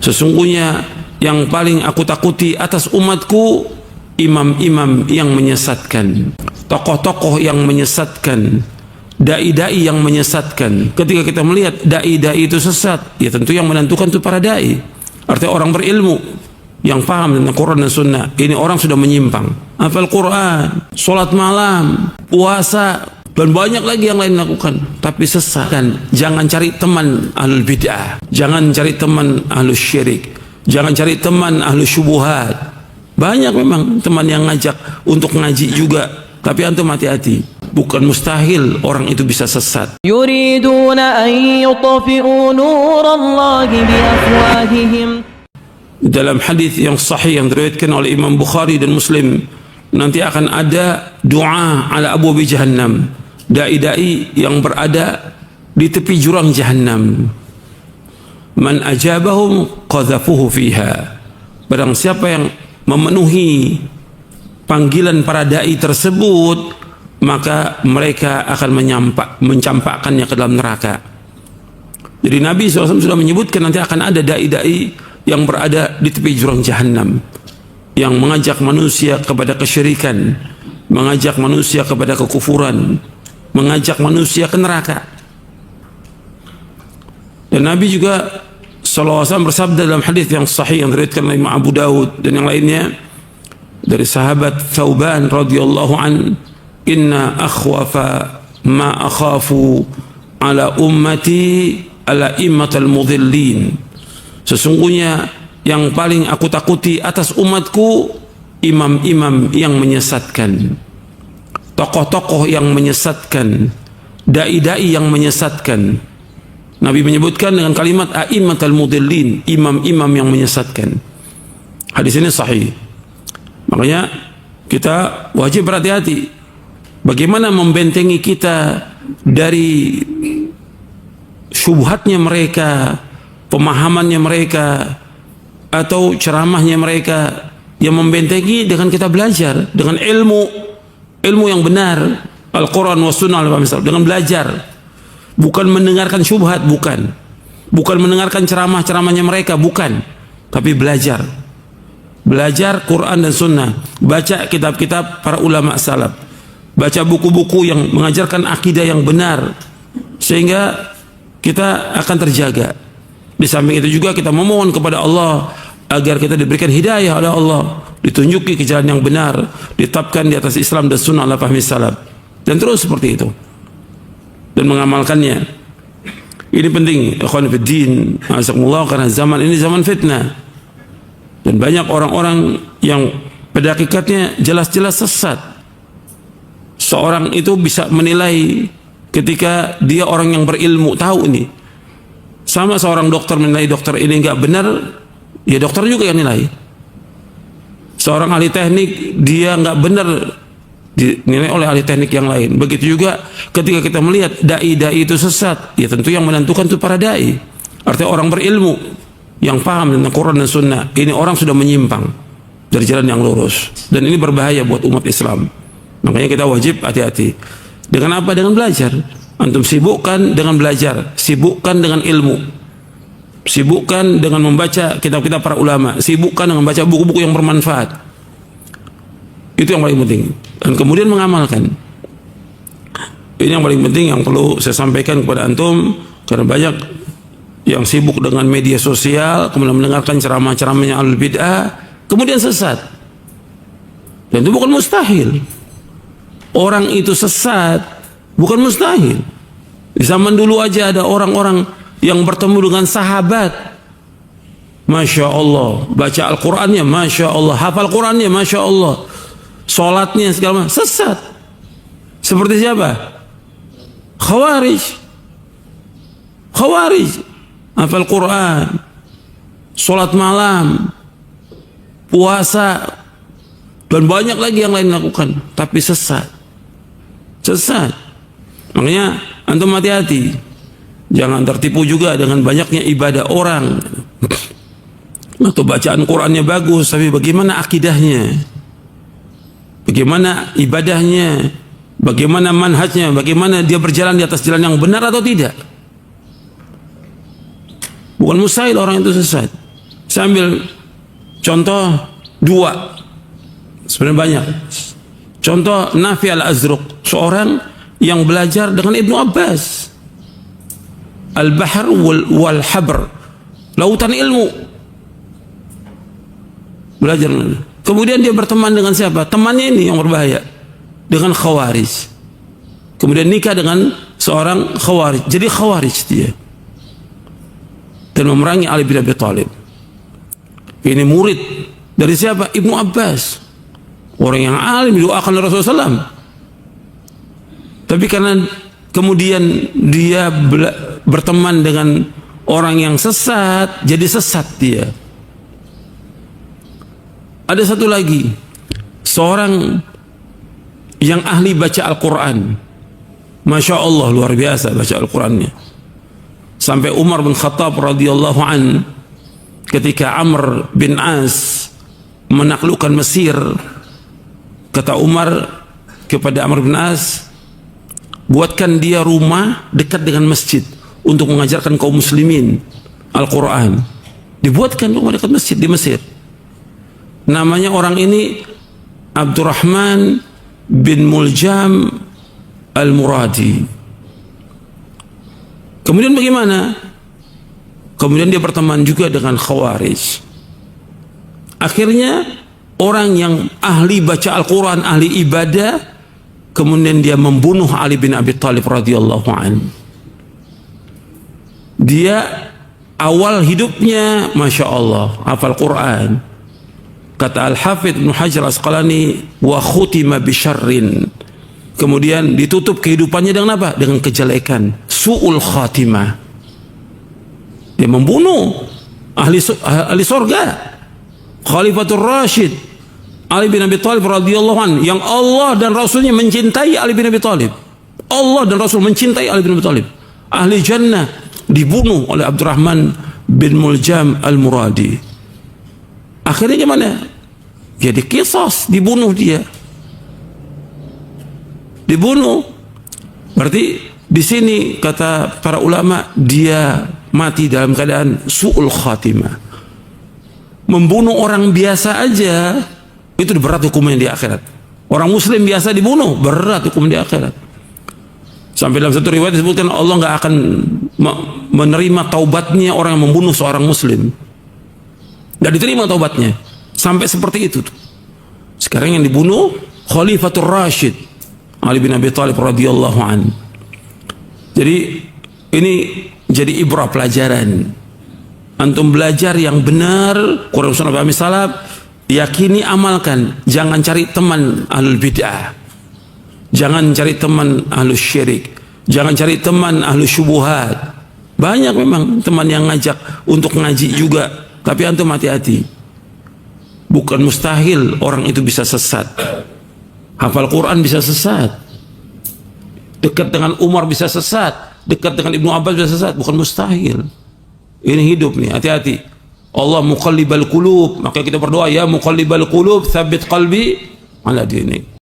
Sesungguhnya yang paling aku takuti atas umatku imam-imam yang menyesatkan, tokoh-tokoh yang menyesatkan, dai-dai yang menyesatkan. Ketika kita melihat dai-dai itu sesat, ya tentu yang menentukan itu para dai. Artinya orang berilmu yang paham tentang Quran dan Sunnah. Ini orang sudah menyimpang. Hafal Quran, sholat malam, puasa, dan banyak lagi yang lain lakukan, tapi sesat. Dan jangan cari teman ahlul bid'ah, jangan cari teman ahlul syirik, jangan cari teman ahlul syubuhat. Banyak memang teman yang ngajak untuk ngaji juga, tapi antum hati-hati. Bukan mustahil orang itu bisa sesat. Yuriduna an yutfi'u nurallahi biafwahihim. Dalam hadis yang sahih yang diriwayatkan oleh Imam Bukhari dan Muslim, nanti akan ada doa ala abwabi jahannam, dai-dai yang berada di tepi jurang jahannam. Man ajabahum qadhafuhu fiha. Barang siapa yang memenuhi panggilan para dai tersebut, maka mereka akan mencampakkannya ke dalam neraka. Jadi Nabi SAW sudah menyebutkan nanti akan ada dai-dai yang berada di tepi jurang jahannam, yang mengajak manusia kepada kesyirikan, mengajak manusia kepada kekufuran, mengajak manusia ke neraka. Dan Nabi juga SAW bersabda dalam hadis yang sahih yang diriwayatkan oleh Imam Abu Dawud dan yang lainnya dari sahabat Thauban radhiyallahu an, inna akhwafa ma akhafu ala ummati ala immatal mudhillin. Sesungguhnya yang paling aku takuti atas umatku imam-imam yang menyesatkan, tokoh-tokoh yang menyesatkan, dai-dai yang menyesatkan. Nabi menyebutkan dengan kalimat a'immatal mudhillin, imam-imam yang menyesatkan. Hadis ini sahih. Makanya kita wajib berhati-hati bagaimana membentengi kita dari syubhatnya mereka, pemahamannya mereka, atau ceramahnya mereka, yang membentengi dengan kita belajar dengan ilmu yang benar, Al-Quran wa Sunnah, dengan belajar, bukan mendengarkan syubhat, bukan mendengarkan ceramahnya mereka, bukan, tapi belajar Quran dan Sunnah, baca kitab-kitab para ulama salaf, baca buku-buku yang mengajarkan akidah yang benar, sehingga kita akan terjaga. Di samping itu juga kita memohon kepada Allah agar kita diberikan hidayah oleh Allah, ditunjuki ke jalan yang benar, ditetapkan di atas Islam dan Sunnah ala fahmi salaf, dan terus seperti itu dan mengamalkannya. Ini penting, ikhwan fiddin, azakumullah, karena zaman ini zaman fitnah dan banyak orang-orang yang pada hakikatnya jelas-jelas sesat. Seorang itu bisa menilai ketika dia orang yang berilmu, tahu ini. Sama seorang dokter menilai dokter ini enggak benar, ya dokter juga yang nilai. Seorang ahli teknik dia enggak benar, dinilai oleh ahli teknik yang lain. Begitu juga ketika kita melihat dai-dai itu sesat, ya tentu yang menentukan itu para dai. Artinya orang berilmu yang paham tentang Quran dan Sunnah. Ini orang sudah menyimpang dari jalan yang lurus, dan ini berbahaya buat umat Islam. Makanya kita wajib hati-hati. Dengan apa? Dengan belajar. Antum sibukkan dengan belajar, sibukkan dengan ilmu, sibukkan dengan membaca kitab-kitab para ulama, sibukkan dengan membaca buku-buku yang bermanfaat. Itu yang paling penting. Dan kemudian mengamalkan. Ini yang paling penting yang perlu saya sampaikan kepada antum, karena banyak yang sibuk dengan media sosial, kemudian mendengarkan ceramah-ceramahnya ahlul bid'ah, kemudian sesat. Dan itu bukan mustahil. Orang itu sesat bukan mustahil. Di zaman dulu aja ada orang-orang yang bertemu dengan sahabat, Masya Allah, baca Al-Qurannya, Masya Allah, hafal Qurannya, Masya Allah, sholatnya segala macam, sesat. Seperti siapa? Khawarij, hafal Quran, sholat malam, puasa, dan banyak lagi yang lain lakukan, tapi sesat. Makanya antum hati-hati, jangan tertipu juga dengan banyaknya ibadah orang atau bacaan Qurannya bagus, tapi bagaimana akidahnya, bagaimana ibadahnya, bagaimana manhajnya, bagaimana dia berjalan di atas jalan yang benar atau tidak. Bukan mustahil orang itu sesat. Saya ambil contoh 2, sebenarnya banyak. Contoh Nafi al-Azruq, seorang yang belajar dengan Ibnu Abbas. Al-Bahr wal-Habr, lautan ilmu. Belajar. Kemudian dia berteman dengan siapa? Temannya ini yang berbahaya, dengan Khawarij. Kemudian nikah dengan seorang Khawarij. Jadi Khawarij dia. Dan memerangi Ali bin Abi Thalib. Ini murid dari siapa? Ibnu Abbas. Orang yang alim didoakan oleh Rasulullah SAW. Tapi karena kemudian dia berteman dengan orang yang sesat, jadi sesat dia. Ada satu lagi, seorang yang ahli baca Al-Quran. Masya Allah, luar biasa baca Al-Qurannya. Sampai Umar bin Khattab radhiyallahu an, ketika Amr bin As menaklukkan Mesir, kata Umar kepada Amr bin As, buatkan dia rumah dekat dengan masjid untuk mengajarkan kaum muslimin Al-Quran. Dibuatkan rumah dekat masjid di Mesir. Namanya orang ini Abdurrahman bin Muljam Al-Muradi. Kemudian bagaimana? Kemudian dia berteman juga dengan Khawarij. Akhirnya orang yang ahli baca Al-Quran, ahli ibadah, kemudian dia membunuh Ali bin Abi Thalib radhiyallahu anhu. Dia awal hidupnya Masya Allah hafal Quran. Kata Al-Hafidh Ibnu Hajar Asqalani, wa khutima bisyarrin. Kemudian ditutup kehidupannya dengan apa? Dengan kejelekan, su'ul khatimah. Dia membunuh ahli surga, Khalifatul Rashid Ali bin Abi Thalib radhiyallahu anhu, yang Allah dan Rasulnya mencintai Ali bin Abi Thalib. Allah dan Rasul mencintai Ali bin Abi Thalib. Ahli jannah, dibunuh oleh Abdurrahman bin Muljam Al-Muradi. Akhirnya gimana? Ya dikisas, dibunuh dia. Dibunuh. Berarti di sini kata para ulama, dia mati dalam keadaan su'ul khatimah. Membunuh orang biasa aja itu berat hukumnya di akhirat. Orang muslim biasa dibunuh, berat hukumnya di akhirat. Sampai dalam satu riwayat disebutkan Allah nggak akan menerima taubatnya orang yang membunuh seorang muslim. Nggak diterima taubatnya. Sampai seperti itu. Sekarang yang dibunuh Khalifatul Rashid Ali bin Abi Thalib radhiyallahu anhu. Jadi ini jadi ibrah pelajaran. Antum belajar yang benar, Quran Sunnah Fahmi Salaf, yakini, amalkan. Jangan cari teman ahlul bid'ah. Jangan cari teman ahlus syirik. Jangan cari teman ahlus syubuhat. Banyak memang teman yang ngajak untuk ngaji juga, tapi antum hati-hati. Bukan mustahil orang itu bisa sesat. Hafal Quran bisa sesat. Dekat dengan Umar bisa sesat. Dekat dengan Ibnu Abbas bisa sesat. Bukan mustahil. Ini hidup nih, hati-hati. Allah muqallibal qulub, maka kita berdoa, ya muqallibal qulub, tsabbit qalbi ala dinik.